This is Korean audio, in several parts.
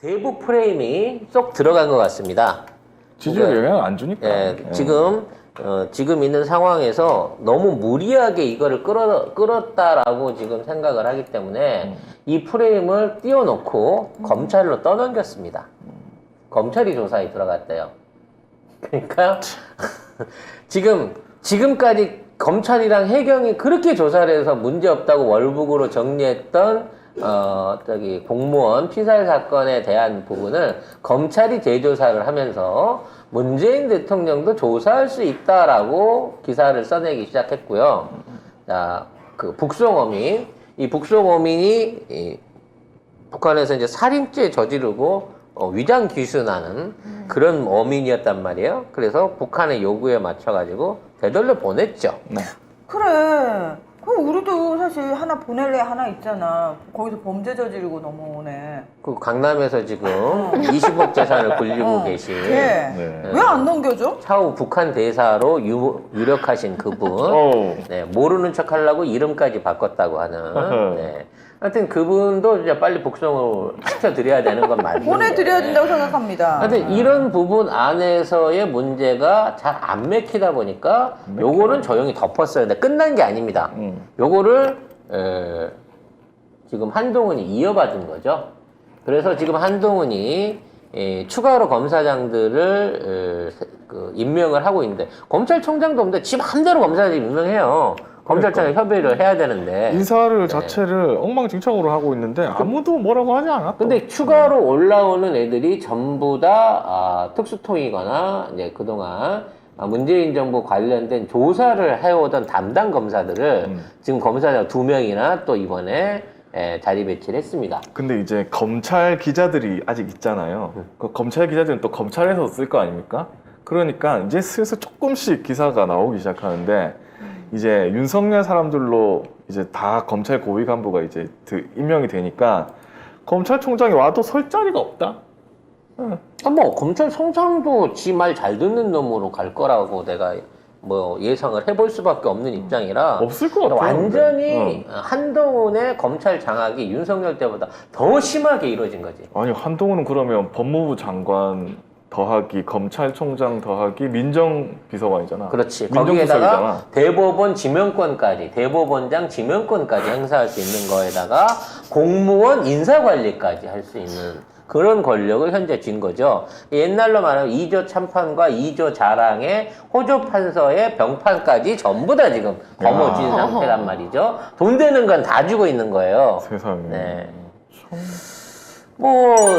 대북 프레임이 쏙 들어간 것 같습니다. 지지율 영향을 안 주니까. 예, 지금 있는 상황에서 너무 무리하게 이거를 끌었다라고 지금 생각을 하기 때문에 이 프레임을 띄워놓고 검찰로 떠넘겼습니다. 검찰이 조사에 들어갔대요. 그러니까 지금까지 검찰이랑 해경이 그렇게 조사를 해서 문제없다고 월북으로 정리했던 공무원 피살 사건에 대한 부분을 검찰이 재조사를 하면서 문재인 대통령도 조사할 수 있다라고 기사를 써내기 시작했고요. 자, 그 북송어민, 이 북송어민이 북한에서 이제 살인죄 저지르고 위장 귀순하는 그런 어민이었단 말이에요. 그래서 북한의 요구에 맞춰가지고 되돌려 보냈죠. 네. 그래. 그럼 우리도 사실 하나 보낼래 하나 있잖아. 거기서 범죄 저지르고 넘어오네. 그 강남에서 지금 20억 재산을 굴리고 계신 네. 왜 안 넘겨줘? 차후 북한 대사로 유력하신 그분, 네, 모르는 척 하려고 이름까지 바꿨다고 하는. 네. 하여튼 그분도 이제 빨리 북송을 시켜드려야 되는 건 맞는데. 보내드려야 된다고 생각합니다. 하여튼 이런 부분 안에서의 문제가 잘 안 맥히다 보니까 요거는 조용히 덮었어요. 근데 끝난 게 아닙니다. 요거를 지금 한동훈이 이어받은 거죠. 그래서 지금 한동훈이 추가로 검사장들을 임명을 하고 있는데 검찰총장도 없는데 지 맘대로 검사장 임명해요. 검찰청에 협의를 해야 되는데 인사를 자체를 엉망진창으로 하고 있는데 아무도 뭐라고 하지 않았다. 근데 추가로 올라오는 애들이 전부 다 특수통이거나 이제 그동안 문재인 정부 관련된 조사를 해오던 담당 검사들을 지금 검사장 2명이나 또 이번에 자리 배치를 했습니다. 근데 이제 검찰 기자들이 아직 있잖아요. 그 검찰 기자들은 또 검찰에서 쓸 거 아닙니까? 그러니까 이제 슬슬 조금씩 기사가 나오기 시작하는데 이제 윤석열 사람들로 이제 다 검찰 고위 간부가 이제 임명이 되니까 검찰총장이 와도 설 자리가 없다. 뭐 검찰총장도 지 말 잘 듣는 놈으로 갈 거라고 내가 뭐 예상을 해볼 수밖에 없는 입장이라 없을 것 같아요. 완전히 한동훈의 검찰 장악이 윤석열 때보다 더 심하게 이루어진 거지. 아니 한동훈은 그러면 법무부 장관 더하기 검찰총장 더하기 민정비서관이잖아. 그렇지. 민정수석이잖아. 거기에다가 대법원 지명권까지, 대법원장 지명권까지 행사할 수 있는 거에다가 공무원 인사관리까지 할 수 있는 그런 권력을 현재 쥔 거죠. 옛날로 말하면 2조 참판과 2조 자랑의 호조 판서의 병판까지 전부 다 지금 거머쥔 상태란 말이죠. 돈 되는 건 다 주고 있는 거예요. 세상에. 네.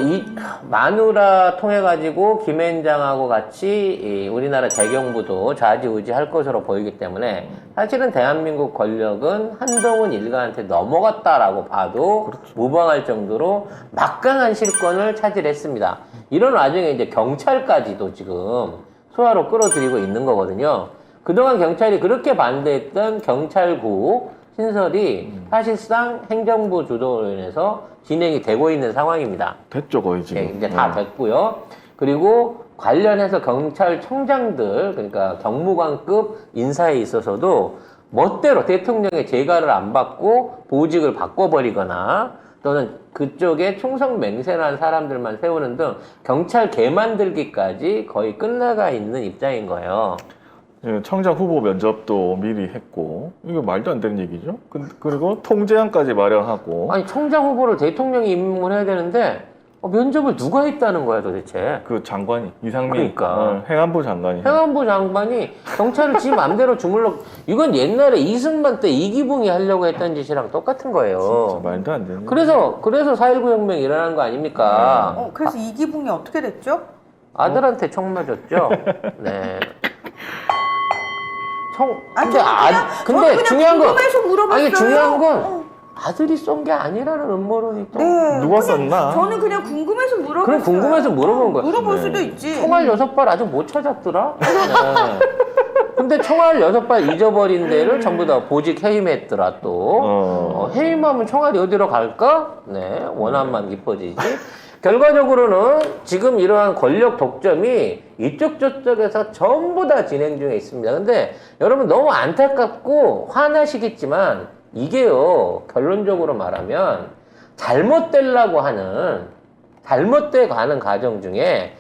이 마누라 통해 가지고 김앤장하고 같이 우리나라 재경부도 좌지우지할 것으로 보이기 때문에 사실은 대한민국 권력은 한동훈 일가한테 넘어갔다라고 봐도 무방할 정도로 막강한 실권을 차지했습니다. 이런 와중에 이제 경찰까지도 지금 소화로 끌어들이고 있는 거거든요. 그동안 경찰이 그렇게 반대했던 경찰국 신설이 사실상 행정부 주도로 인해서 진행이 되고 있는 상황입니다. 됐죠 거의 지금. 네, 이제 다 됐고요. 그리고 관련해서 경찰청장들, 그러니까 경무관급 인사에 있어서도 멋대로 대통령의 재가를 안 받고 보직을 바꿔버리거나 또는 그쪽에 충성 맹세한 사람들만 세우는 등 경찰 개만들기까지 거의 끝나가 있는 입장인 거예요. 예, 청장 후보 면접도 미리 했고 이거 말도 안 되는 얘기죠. 그리고 통제안까지 마련하고 아니 청장 후보를 대통령이 임명을 해야 되는데 면접을 누가 했다는 거야 도대체. 그 장관이 이상민 그러니까. 행안부 장관이 행안부 장관이 경찰을 지 맘대로 주물러. 이건 옛날에 이승만 때 이기붕이 하려고 했던 짓이랑 똑같은 거예요. 진짜 말도 안 되는. 그래서 4.19 혁명이 일어난 거 아닙니까? 그래서 이기붕이 어떻게 됐죠? 아들한테 총 맞았죠. 네. 근데 저는 그냥 중요한 건 궁금해서 물어봤어요. 아니 중요한 건 아들이 쏜 게 아니라는 음모론이 또. 네. 누가 썼나? 저는 그냥 궁금해서 물어봤어요. 그럼 궁금해서 물어본 거야. 물어볼 네. 수도 있지. 총알 6발 아직 못 찾았더라? 네. 근데 총알 6발 잊어버린 데를 전부 다 보직 해임했더라 또. 해임하면 총알이 어디로 갈까? 네, 원한만 깊어지지. 결과적으로는 지금 이러한 권력 독점이 이쪽 저쪽에서 전부 다 진행 중에 있습니다. 근데 여러분 너무 안타깝고 화나시겠지만 이게요, 결론적으로 말하면 잘못되려고 하는 잘못돼 가는 과정 중에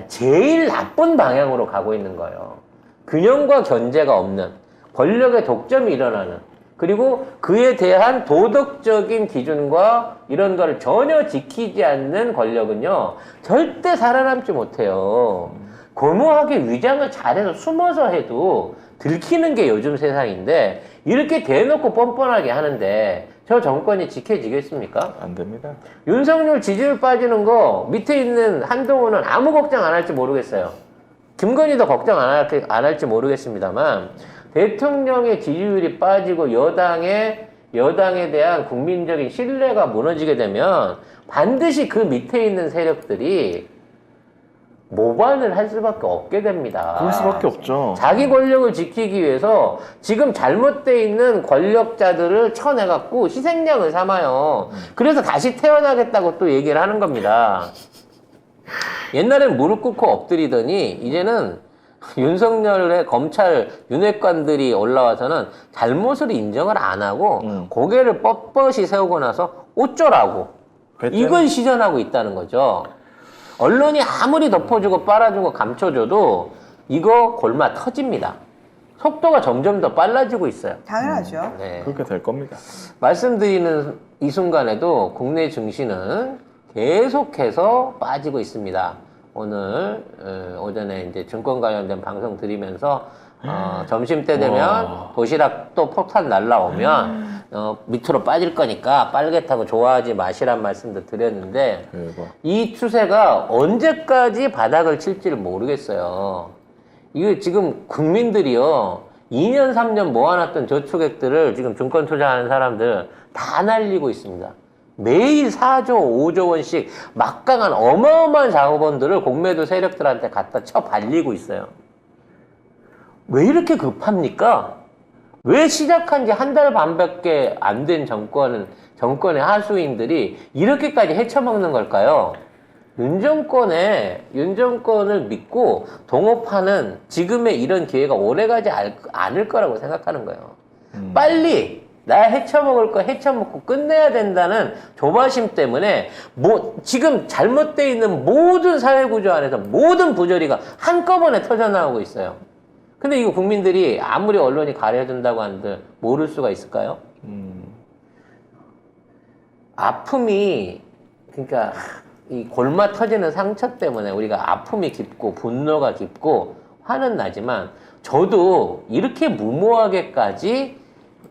제일 나쁜 방향으로 가고 있는 거예요. 균형과 견제가 없는, 권력의 독점이 일어나는, 그리고 그에 대한 도덕적인 기준과 이런 거를 전혀 지키지 않는 권력은요, 절대 살아남지 못해요. 고무하게 위장을 잘해서 숨어서 해도 들키는 게 요즘 세상인데, 이렇게 대놓고 뻔뻔하게 하는데 저 정권이 지켜지겠습니까? 안 됩니다. 윤석열 지지율 빠지는 거 밑에 있는 한동훈은 아무 걱정 안 할지 모르겠어요. 김건희도 걱정 안 할지 모르겠습니다만, 대통령의 지지율이 빠지고 여당에 대한 국민적인 신뢰가 무너지게 되면 반드시 그 밑에 있는 세력들이 모반을 할 수밖에 없게 됩니다. 그럴 수밖에 없죠. 자기 권력을 지키기 위해서 지금 잘못돼 있는 권력자들을 쳐내갖고 희생양을 삼아요. 그래서 다시 태어나겠다고 또 얘기를 하는 겁니다. 옛날엔 무릎 꿇고 엎드리더니 이제는 윤석열의 검찰 윤핵관들이 올라와서는 잘못을 인정을 안 하고 고개를 뻣뻣이 세우고 나서 어쩌라고 이걸 시전하고 있다는 거죠. 언론이 아무리 덮어주고 빨아주고 감춰줘도 이거 골마 터집니다. 속도가 점점 더 빨라지고 있어요. 당연하죠. 네. 그렇게 될 겁니다. 말씀드리는 이 순간에도 국내 증시는 계속해서 빠지고 있습니다. 오늘 오전에 이제 증권 관련된 방송 드리면서 점심 때 되면 도시락 또 폭탄 날라오면 밑으로 빠질 거니까 빨개타고 좋아하지 마시란 말씀도 드렸는데 대박. 이 추세가 언제까지 바닥을 칠지를 모르겠어요. 이게 지금 국민들이요 2년 3년 모아놨던 저축액들을 지금 증권 투자하는 사람들 다 날리고 있습니다. 매일 4조 5조 원씩 막강한 어마어마한 자본들을 공매도 세력들한테 갖다 쳐 발리고 있어요. 왜 이렇게 급합니까? 왜 시작한 지 한 달 반밖에 안 된 정권의 하수인들이 이렇게까지 헤쳐먹는 걸까요? 윤 정권을 믿고 동업하는 지금의 이런 기회가 오래가지 않을 거라고 생각하는 거예요. 빨리 나 헤쳐먹을 거 헤쳐먹고 끝내야 된다는 조바심 때문에 지금 잘못되어 있는 모든 사회구조 안에서 모든 부조리가 한꺼번에 터져나오고 있어요. 근데 이거 국민들이 아무리 언론이 가려준다고 하는데 모를 수가 있을까요? 아픔이, 그러니까 이 골마 터지는 상처 때문에 우리가 아픔이 깊고 분노가 깊고 화는 나지만 저도 이렇게 무모하게까지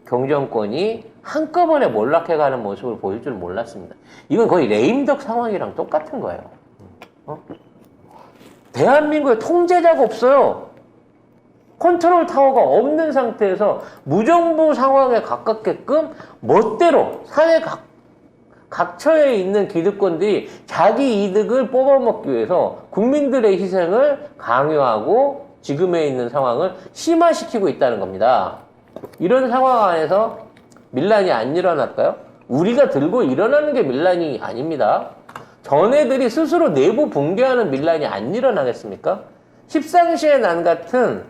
경정권이 한꺼번에 몰락해가는 모습을 보일 줄 몰랐습니다. 이건 거의 레임덕 상황이랑 똑같은 거예요. 대한민국에 통제자가 없어요. 컨트롤 타워가 없는 상태에서 무정부 상황에 가깝게끔 멋대로 사회 각처에 있는 기득권들이 자기 이득을 뽑아먹기 위해서 국민들의 희생을 강요하고 지금에 있는 상황을 심화시키고 있다는 겁니다. 이런 상황 안에서 밀란이 안 일어날까요? 우리가 들고 일어나는 게 밀란이 아닙니다. 전애들이 스스로 내부 붕괴하는 밀란이 안 일어나겠습니까? 십상시의 난 같은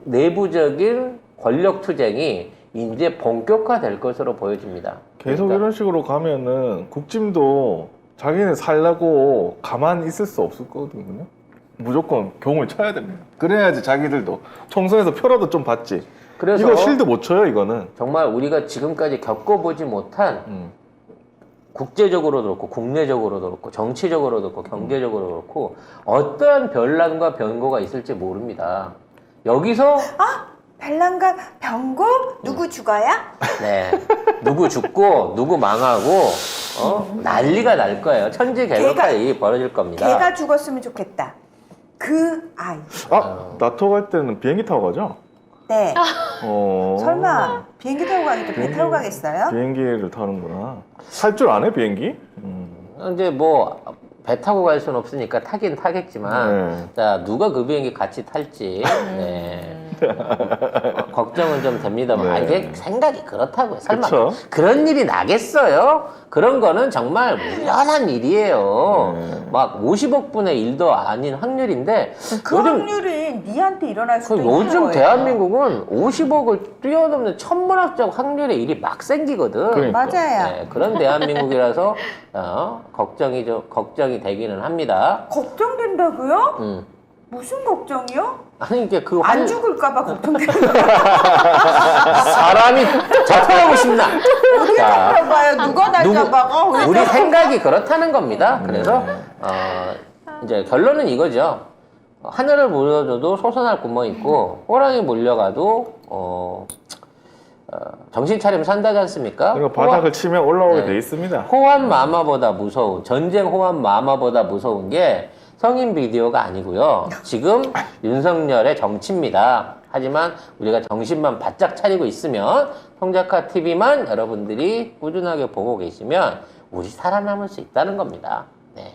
내부적인 권력 투쟁이 이제 본격화될 것으로 보여집니다. 계속 그러니까 이런 식으로 가면은 국짐도 자기네 살라고 가만히 있을 수 없을 거거든요. 무조건 경을 쳐야 됩니다. 그래야지 자기들도 총선에서 표라도 좀 받지. 그래서 이거 실드 못 쳐요, 이거는. 정말 우리가 지금까지 겪어보지 못한 국제적으로도 그렇고 국내적으로도 그렇고 정치적으로도 그렇고 경제적으로도 그렇고 어떠한 변란과 변고가 있을지 모릅니다. 여기서 별난과 병고 누구 죽어야? 네 누구 죽고 누구 망하고 난리가 날 거예요. 천지개벽할 일이 벌어질 겁니다. 걔가 죽었으면 좋겠다. 그 아이. 나토 갈 때는 비행기 타고 가죠? 네. 어. 설마 비행기 타고 가겠다. 배 타고 가겠어요? 비행기를 타는구나. 탈 줄 아네, 비행기? 이제 배 타고 갈 수는 없으니까 타긴 타겠지만 자 누가 그 비행기 같이 탈지 네. 걱정은 좀 됩니다만 네. 이게 생각이 그렇다고요. 설마 그쵸? 그런 일이 나겠어요? 그런 거는 정말 무연한 일이에요. 네. 막 50억 분의 1도 아닌 확률인데 그 요즘 확률이 니한테 일어날 수도 그 있는 요즘 거예요. 대한민국은 50억을 뛰어넘는 천문학적 확률의 일이 막 생기거든. 그러니까. 맞아요. 네, 그런 대한민국이라서 걱정이 되기는 합니다. 걱정된다고요? 음. 무슨 걱정이요? 아니 이게 그 안 죽을까봐 걱정된다. 사람이 잡혀가고 싶나? 어디 자, 잡혀봐요? 누가 날 누구- 잡아가? 왜 우리 잡아? 생각이 그렇다는 겁니다. 그래서 이제 결론은 이거죠. 하늘을 물려줘도 솟아날 구멍이 있고 호랑이 물려가도 정신 차리면 산다지 않습니까? 그리고 바닥을 치면 올라오게 네. 돼 있습니다. 호환 마마보다 무서운 전쟁 호환 마마보다 무서운 게 성인 비디오가 아니고요. 지금 윤석열의 정치입니다. 하지만 우리가 정신만 바짝 차리고 있으면 통작가 TV만 여러분들이 꾸준하게 보고 계시면 우리 살아남을 수 있다는 겁니다. 네.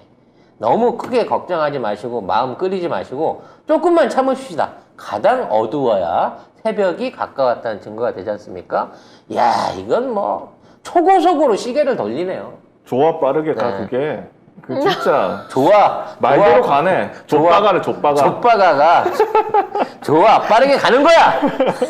너무 크게 걱정하지 마시고 마음 끓이지 마시고 조금만 참으십시다. 가장 어두워야 새벽이 가까웠다는 증거가 되지 않습니까? 야, 이건 뭐 초고속으로 시계를 돌리네요. 좋아 빠르게 가 네. 그게 그 진짜 좋아. 말대로 좋아. 가네. 좋아. 족바가네 족바가. 족바가가 좋아 빠르게 가는 거야.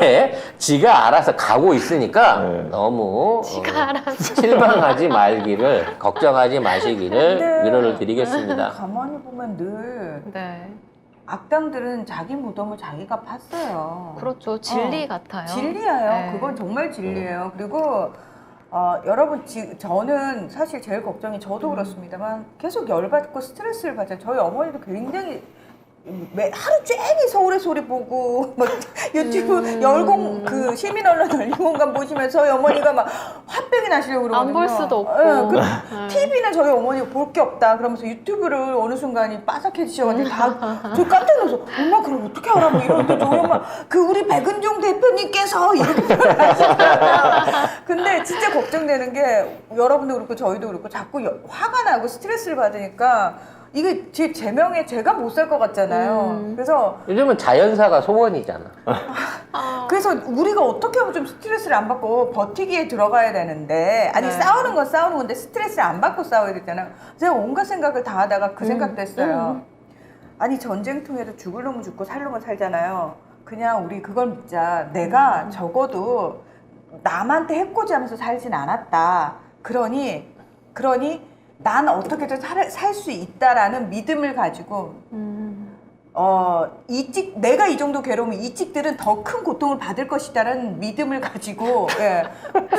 네, 지가 알아서 가고 있으니까 네. 너무 지가 알아서. 실망하지 말기를 걱정하지 마시기를 근데 위로를 드리겠습니다. 가만히 보면 늘 네. 악당들은 자기 무덤을 자기가 팠어요. 그렇죠. 진리 같아요. 진리예요. 네. 그건 정말 진리예요. 그리고 여러분 저는 사실 제일 걱정이 저도 그렇습니다만 계속 열받고 스트레스를 받잖아요. 저희 어머니도 굉장히 하루 종일 서울의 소리 보고 막 유튜브 열공 그 시민 언론 열공감 보시면서 저희 어머니가 막 화병이 나시려고 그러거든요. 안 볼 수도 없고. 그 네. TV는 저희 어머니가 볼 게 없다 그러면서 유튜브를 어느 순간이 빠삭해지셔가지고 저 깜짝 놀라서 엄마 그럼 어떻게 알아? 뭐 이러는데 저희 엄마 그 우리 백은종 대표님께서 이렇게 표현하시잖아요. 근데 진짜 걱정되는 게 여러분도 그렇고 저희도 그렇고 자꾸 화가 나고 스트레스를 받으니까 이게 제 제명에 제가 못 살 것 같잖아요. 그래서 요즘은 자연사가 소원이잖아. 그래서 우리가 어떻게 하면 좀 스트레스를 안 받고 버티기에 들어가야 되는데 아니 네. 싸우는 건 싸우는 건데 스트레스를 안 받고 싸워야 되잖아요. 제가 온갖 생각을 다 하다가 그 생각도 했어요. 아니 전쟁통에도 죽을 놈은 죽고 살 놈은 살잖아요. 그냥 우리 그걸 믿자. 내가 적어도 남한테 해코지하면서 살진 않았다. 그러니 난 어떻게든 살 수 있다라는 믿음을 가지고 내가 이 정도 괴로우면 이찍들은 더 큰 고통을 받을 것이다라는 믿음을 가지고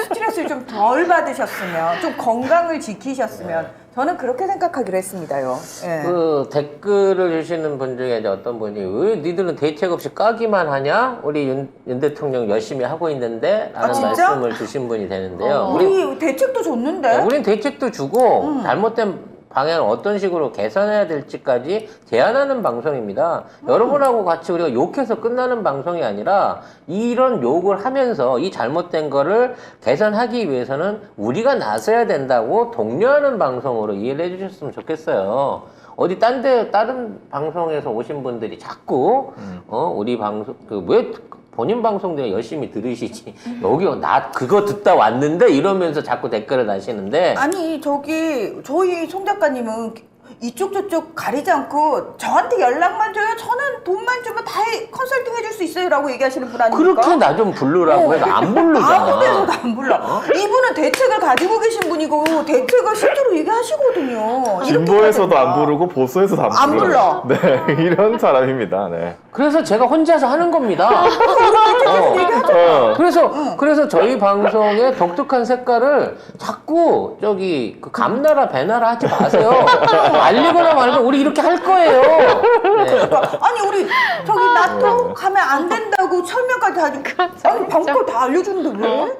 스트레스를 좀 덜 받으셨으면 좀 건강을 지키셨으면 저는 그렇게 생각하기로 했습니다요. 예. 그 댓글을 주시는 분 중에 이제 어떤 분이 왜 니들은 대책 없이 까기만 하냐? 우리 윤 대통령 열심히 하고 있는데 라는 진짜? 말씀을 주신 분이 되는데요. 우리 대책도 줬는데 우린 대책도 주고 잘못된 방향을 어떤 식으로 개선해야 될지까지 제안하는 방송입니다. 여러분하고 같이 우리가 욕해서 끝나는 방송이 아니라 이런 욕을 하면서 이 잘못된 거를 개선하기 위해서는 우리가 나서야 된다고 독려하는 방송으로 이해를 해주셨으면 좋겠어요. 어디 다른 방송에서 오신 분들이 자꾸 우리 방송 왜 본인 방송 중에 열심히 들으시지 여기 나 그거 듣다 왔는데 이러면서 자꾸 댓글을 다시는데 아니 저희 송 작가님은 이쪽 저쪽 가리지 않고 저한테 연락만 줘요. 저는 돈만 주면 다 컨설팅 해줄 수 있어요 라고 얘기하시는 분 아닙니까? 그렇게 나 좀 부르라고 해도 안 부르잖아. 아무 데서도 안 불러. 이분은 대책을 가지고 계신 분이고 대책을 실제로 얘기하시거든요. 진보에서도 이렇게 안 부르고 보수에서도 안 안 부르고. 네, 이런 사람입니다. 네. 그래서 제가 혼자서 하는 겁니다. 그래서 저희 방송의 독특한 색깔을 자꾸 그 감나라 배나라 하지 마세요. 알리거나 말고 우리 이렇게 할 거예요. 네. 그러니까 아니 우리 저기 나토 가면 안 된다고 설명까지 다 해주고 아니 방금 다 알려주는데 왜?